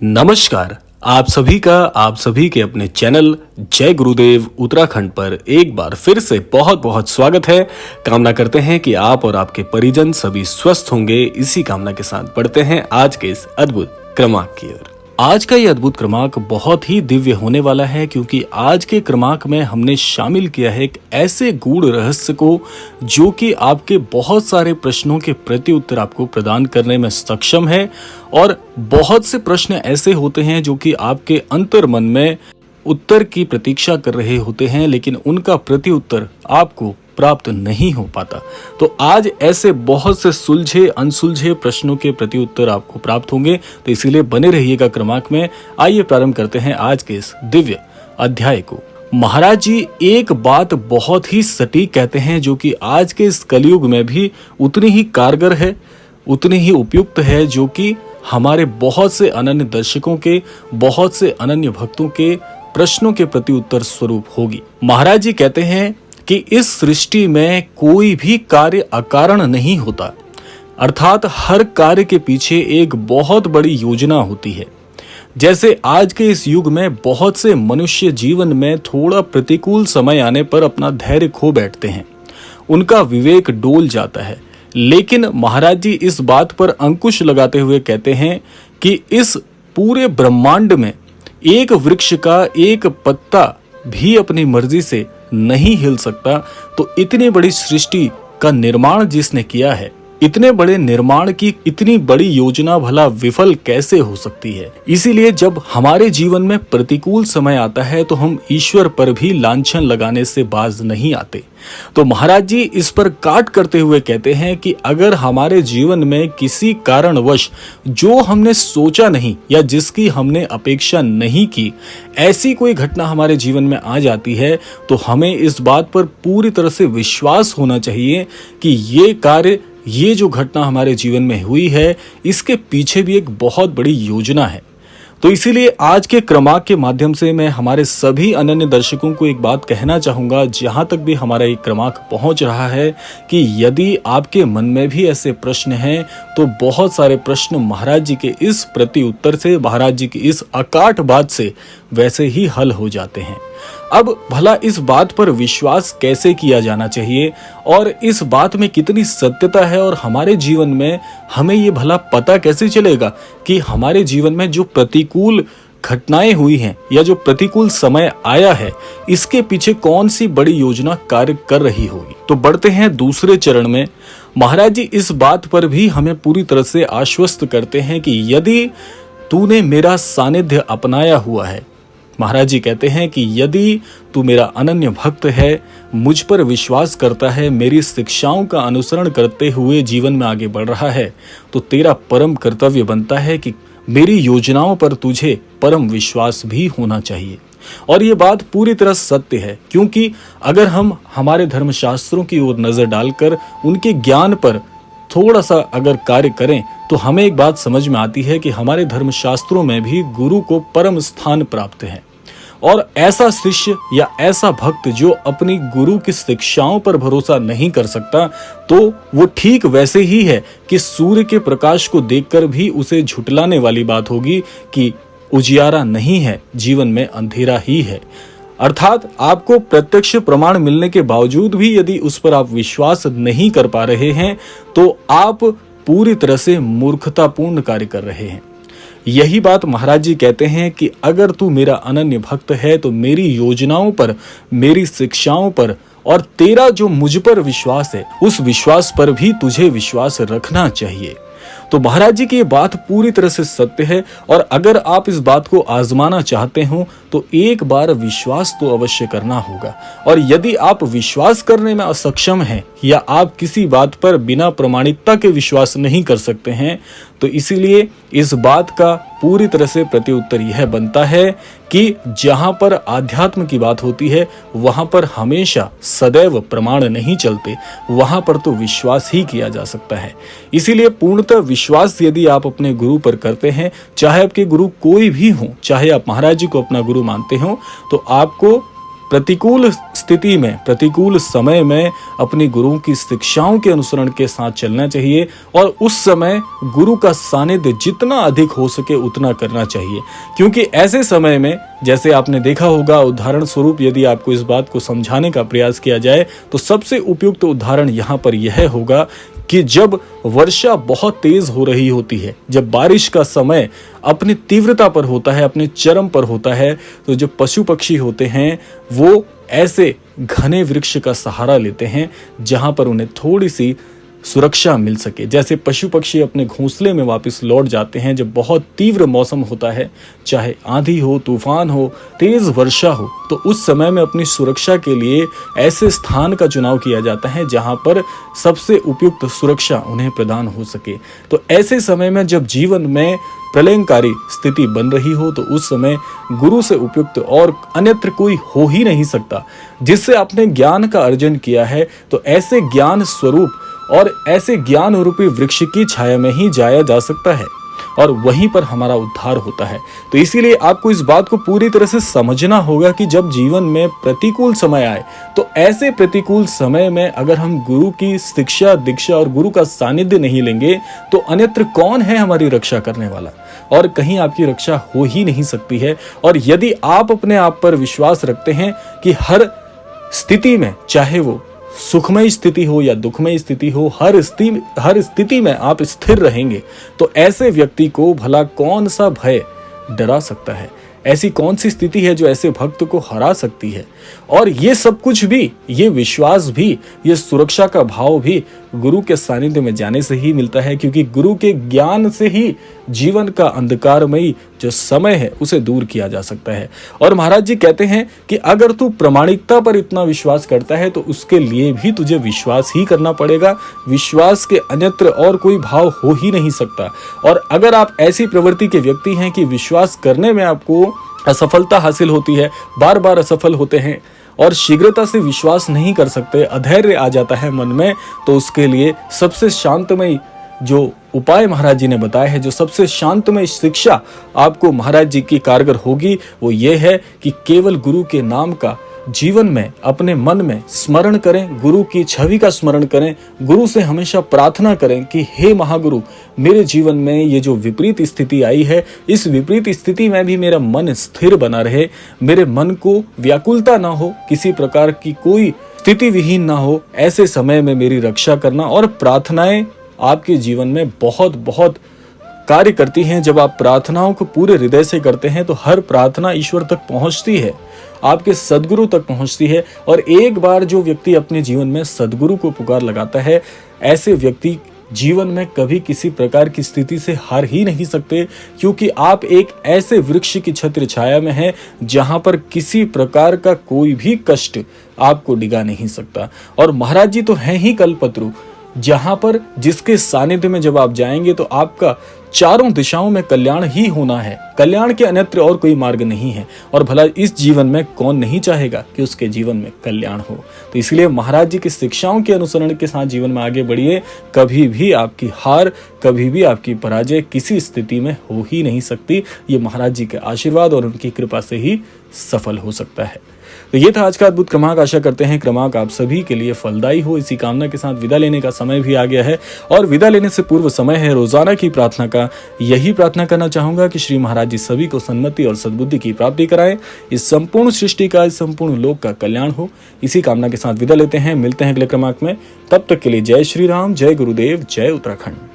नमस्कार। आप सभी के अपने चैनल जय गुरुदेव उत्तराखंड पर एक बार फिर से बहुत बहुत स्वागत है। कामना करते हैं कि आप और आपके परिजन सभी स्वस्थ होंगे। इसी कामना के साथ बढ़ते हैं आज के इस अद्भुत क्रमांक की ओर। आज का ये अद्भुत क्रमांक बहुत ही दिव्य होने वाला है, क्योंकि आज के क्रमांक में हमने शामिल किया है एक ऐसे गूढ़ रहस्य को जो कि आपके बहुत सारे प्रश्नों के प्रति उत्तर आपको प्रदान करने में सक्षम है। और बहुत से प्रश्न ऐसे होते हैं जो कि आपके अंतर मन में उत्तर की प्रतीक्षा कर रहे होते हैं, लेकिन उनका प्रति उत्तर आपको प्राप्त नहीं हो पाता। तो आज ऐसे बहुत से सुलझे अनसुलझे प्रश्नों के प्रति उत्तर आपको प्राप्त होंगे, तो इसीलिए बने रहिएगा क्रमांक में। आइए प्रारंभ करते हैं आज के इस दिव्य अध्याय को। महाराज जी एक बात बहुत ही सटीक कहते हैं, जो कि आज के इस कलयुग में भी उतनी ही कारगर है, उतनी ही उपयुक्त है, जो कि हमारे बहुत से अनन्य दर्शकों के, बहुत से अनन्य भक्तों के प्रश्नों के प्रति उत्तर स्वरूप होगी। महाराज जी कहते हैं कि इस सृष्टि में कोई भी कार्य अकारण नहीं होता, अर्थात हर कार्य के पीछे एक बहुत बड़ी योजना होती है। जैसे आज के इस युग में बहुत से मनुष्य जीवन में थोड़ा प्रतिकूल समय आने पर अपना धैर्य खो बैठते हैं, उनका विवेक डोल जाता है। लेकिन महाराज जी इस बात पर अंकुश लगाते हुए कहते हैं कि इस पूरे ब्रह्मांड में एक वृक्ष का एक पत्ता भी अपनी मर्जी से नहीं हिल सकता। तो इतनी बड़ी सृष्टि का निर्माण जिसने किया है, इतने बड़े निर्माण की इतनी बड़ी योजना भला विफल कैसे हो सकती है। इसीलिए जब हमारे जीवन में प्रतिकूल समय आता है तो हम ईश्वर पर भी लांछन लगाने से बाज नहीं आते। तो महाराज जी इस पर काट करते हुए कहते हैं कि अगर हमारे जीवन में किसी कारणवश जो हमने सोचा नहीं या जिसकी हमने अपेक्षा नहीं की, ऐसी कोई घटना हमारे जीवन में आ जाती है, तो हमें इस बात पर पूरी तरह से विश्वास होना चाहिए कि ये कार्य, ये जो घटना हमारे जीवन में हुई है, इसके पीछे भी एक बहुत बड़ी योजना है। तो इसीलिए आज के क्रमांक के माध्यम से मैं हमारे सभी अनन्य दर्शकों को एक बात कहना चाहूंगा, जहां तक भी हमारा ये क्रमांक पहुंच रहा है, कि यदि आपके मन में भी ऐसे प्रश्न हैं तो बहुत सारे प्रश्न महाराज जी के इस प्रति उत्तर से, महाराज जी की इस अकाट बात से वैसे ही हल हो जाते हैं। अब भला इस बात पर विश्वास कैसे किया जाना चाहिए और इस बात में कितनी सत्यता है, और हमारे जीवन में हमें ये भला पता कैसे चलेगा कि हमारे जीवन में जो प्रतिकूल घटनाएं हुई हैं या जो प्रतिकूल समय आया है, इसके पीछे कौन सी बड़ी योजना कार्य कर रही होगी। तो बढ़ते हैं दूसरे चरण में। महाराज जी इस बात पर भी हमें पूरी तरह से आश्वस्त करते हैं कि यदि तूने मेरा सानिध्य अपनाया हुआ है, महाराज जी कहते हैं कि यदि तू मेरा अनन्य भक्त है, मुझ पर विश्वास करता है, मेरी शिक्षाओं का अनुसरण करते हुए जीवन में आगे बढ़ रहा है, तो तेरा परम कर्तव्य बनता है कि मेरी योजनाओं पर तुझे परम विश्वास भी होना चाहिए। और ये बात पूरी तरह सत्य है, क्योंकि अगर हम हमारे धर्मशास्त्रों की ओर नजर डालकर उनके ज्ञान पर थोड़ा सा अगर कार्य करें, तो हमें एक बात समझ में आती है कि हमारे धर्मशास्त्रों में भी गुरु को परम स्थान प्राप्त है। और ऐसा शिष्य या ऐसा भक्त जो अपनी गुरु की शिक्षाओं पर भरोसा नहीं कर सकता, तो वो ठीक वैसे ही है कि सूर्य के प्रकाश को देखकर भी उसे झुटलाने वाली बात होगी कि उजियारा नहीं है, जीवन में अंधेरा ही है। अर्थात आपको प्रत्यक्ष प्रमाण मिलने के बावजूद भी यदि उस पर आप विश्वास नहीं कर पा रहे हैं, तो आप पूरी तरह से मूर्खतापूर्ण कार्य कर रहे हैं। यही बात महाराज जी कहते हैं कि अगर तू मेरा अनन्य भक्त है, तो मेरी योजनाओं पर, मेरी शिक्षाओं पर और तेरा जो मुझ पर विश्वास है, उस विश्वास पर भी तुझे विश्वास रखना चाहिए। तो महाराज जी की ये बात पूरी तरह से सत्य है, और अगर आप इस बात को आजमाना चाहते हो तो एक बार विश्वास तो अवश्य करना होगा। और यदि आप विश्वास करने में असक्षम हैं या आप किसी बात पर बिना प्रमाणिकता के विश्वास नहीं कर सकते हैं, तो इसीलिए इस बात का पूरी तरह से प्रत्युत्तर यह बनता है कि जहां पर आध्यात्म की बात होती है, वहां पर हमेशा सदैव प्रमाण नहीं चलते, वहां पर तो विश्वास ही किया जा सकता है। इसीलिए पूर्णतः विश्वास यदि आप अपने गुरु पर करते हैं, चाहे आपके गुरु कोई भी हो, चाहे आप महाराज जी को अपना गुरु मानते हो, तो आपको प्रतिकूल स्थिति में, प्रतिकूल समय में अपनी गुरु की शिक्षाओं के अनुसरण के साथ चलना चाहिए और उस समय गुरु का सानिध्य जितना अधिक हो सके उतना करना चाहिए। क्योंकि ऐसे समय में, जैसे आपने देखा होगा, उदाहरण स्वरूप यदि आपको इस बात को समझाने का प्रयास किया जाए तो सबसे उपयुक्त उदाहरण यहाँ पर यह होगा कि जब वर्षा बहुत तेज हो रही होती है, जब बारिश का समय अपनी तीव्रता पर होता है, अपने चरम पर होता है, तो जो पशु पक्षी होते हैं वो ऐसे घने वृक्ष का सहारा लेते हैं जहां पर उन्हें थोड़ी सी सुरक्षा मिल सके। जैसे पशु पक्षी अपने घोंसले में वापस लौट जाते हैं जब बहुत तीव्र मौसम होता है, चाहे आंधी हो, तूफान हो, तेज वर्षा हो, तो उस समय में अपनी सुरक्षा के लिए ऐसे स्थान का चुनाव किया जाता है जहां पर सबसे उपयुक्त सुरक्षा उन्हें प्रदान हो सके। तो ऐसे समय में जब जीवन में प्रलयंकारी स्थिति बन रही हो तो उस समय गुरु से उपयुक्त और अन्यत्र कोई हो ही नहीं सकता। जिससे आपने ज्ञान का अर्जन किया है तो ऐसे ज्ञान स्वरूप और ऐसे ज्ञान रूपी वृक्ष की छाया में ही जाया जा सकता है और वहीं पर हमारा उद्धार होता है। तो इसीलिए आपको इस बात को पूरी तरह से समझना होगा कि जब जीवन में प्रतिकूल समय आए तो ऐसे प्रतिकूल समय में अगर हम गुरु की शिक्षा, दीक्षा और गुरु का सानिध्य नहीं लेंगे तो अन्यत्र कौन है हमारी रक्षा करने वाला, और कहीं आपकी रक्षा हो ही नहीं सकती है। और यदि आप अपने आप पर विश्वास रखते हैं कि हर स्थिति में, चाहे वो सुखमय स्थिति हो या दुखमय स्थिति हो, हर स्थिति में आप स्थिर रहेंगे, तो ऐसे व्यक्ति को भला कौन सा भय डरा सकता है? ऐसी कौन सी स्थिति है जो ऐसे भक्त को हरा सकती है? और ये सब कुछ भी, ये विश्वास भी, ये सुरक्षा का भाव भी गुरु के सानिध्य में जाने से ही मिलता है। क्योंकि गुरु के ज्ञान से ही जीवन का अंधकारमयी जो समय है उसे दूर किया जा सकता है। और महाराज जी कहते हैं कि अगर तू प्रामाणिकता पर इतना विश्वास करता है तो उसके लिए भी तुझे विश्वास ही करना पड़ेगा। विश्वास के अन्यत्र और कोई भाव हो ही नहीं सकता। और अगर आप ऐसी प्रवृत्ति के व्यक्ति हैं कि विश्वास करने में आपको असफलता हासिल होती है, बार बार असफल होते हैं और शीघ्रता से विश्वास नहीं कर सकते, अधैर्य आ जाता है मन में, तो उसके लिए सबसे शांतमय जो उपाय महाराज जी ने बताया है, जो सबसे शांतमय शिक्षा आपको महाराज जी की कारगर होगी, वो ये है कि केवल गुरु के नाम का जीवन में, अपने मन में स्मरण करें, गुरु की छवि का स्मरण करें, गुरु से हमेशा प्रार्थना करें कि हे महागुरु, मेरे जीवन में ये जो विपरीत स्थिति आई है, इस विपरीत स्थिति में भी मेरा मन स्थिर बना रहे, मेरे मन को व्याकुलता ना हो, किसी प्रकार की कोई स्थिति विहीन ना हो। ऐसे समय में मेरी रक्षा करना। और प्रार्थनाएं आपके जीवन में बहुत बहुत कार्य करती हैं। जब आप प्रार्थनाओं को पूरे हृदय से करते हैं तो हर प्रार्थना ईश्वर तक पहुंचती है, आपके सदगुरु तक पहुंचती है। और एक बार जो व्यक्ति अपने जीवन में सदगुरु को पुकार लगाता है, ऐसे व्यक्ति जीवन में कभी किसी प्रकार की स्थिति से हार ही नहीं सकते। क्योंकि आप एक ऐसे वृक्ष की छत्र छाया में हैं जहां पर किसी प्रकार का कोई भी कष्ट आपको डिगा नहीं सकता। और महाराज जी तो हैं ही कल्पतरु, जहां पर जिसके सानिध्य में जब आप जाएंगे तो आपका चारों दिशाओं में कल्याण ही होना है। कल्याण के अन्यत्र और कोई मार्ग नहीं है। और भला इस जीवन में कौन नहीं चाहेगा कि उसके जीवन में कल्याण हो। तो इसलिए महाराज जी की शिक्षाओं के अनुसरण के साथ जीवन में आगे बढ़िए। कभी भी आपकी हार, कभी भी आपकी पराजय किसी स्थिति में हो ही नहीं सकती। ये महाराज जी के आशीर्वाद और उनकी कृपा से ही सफल हो सकता है। तो ये था आज का अद्भुत क्रमांक। आशा करते हैं क्रमांक आप सभी के लिए फलदायी हो। इसी कामना के साथ विदा लेने का समय भी आ गया है और विदा लेने से पूर्व समय है रोजाना की प्रार्थना का। यही प्रार्थना करना चाहूंगा कि श्री महाराज जी सभी को सन्मति और सद्बुद्धि की प्राप्ति कराएं, इस संपूर्ण सृष्टि का, इस संपूर्ण लोक का कल्याण हो। इसी कामना के साथ विदा लेते हैं। मिलते हैं अगले क्रमांक में। तब तक के लिए जय श्री राम, जय गुरुदेव, जय उत्तराखंड।